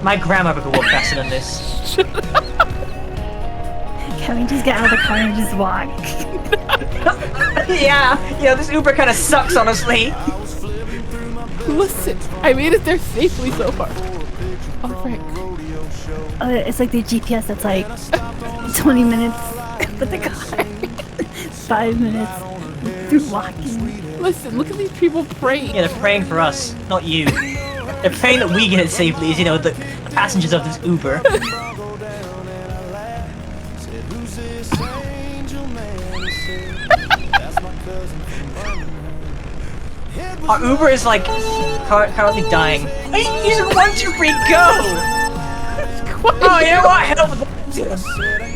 My grandmother could walk faster than this. Can we just get out of the car and just walk? Yeah, this Uber kind of sucks, honestly. Listen, I made it there safely so far. Oh, Frank. It's like the GPS that's like 20 minutes with the car. 5 minutes through walking. Listen, look at these people praying. Yeah, they're praying for us, not you. They're praying that we get it safely as, you know, the passengers of this Uber. Our Uber is like currently dying. He's 1, 2, 3, go! Oh, you know what? Help!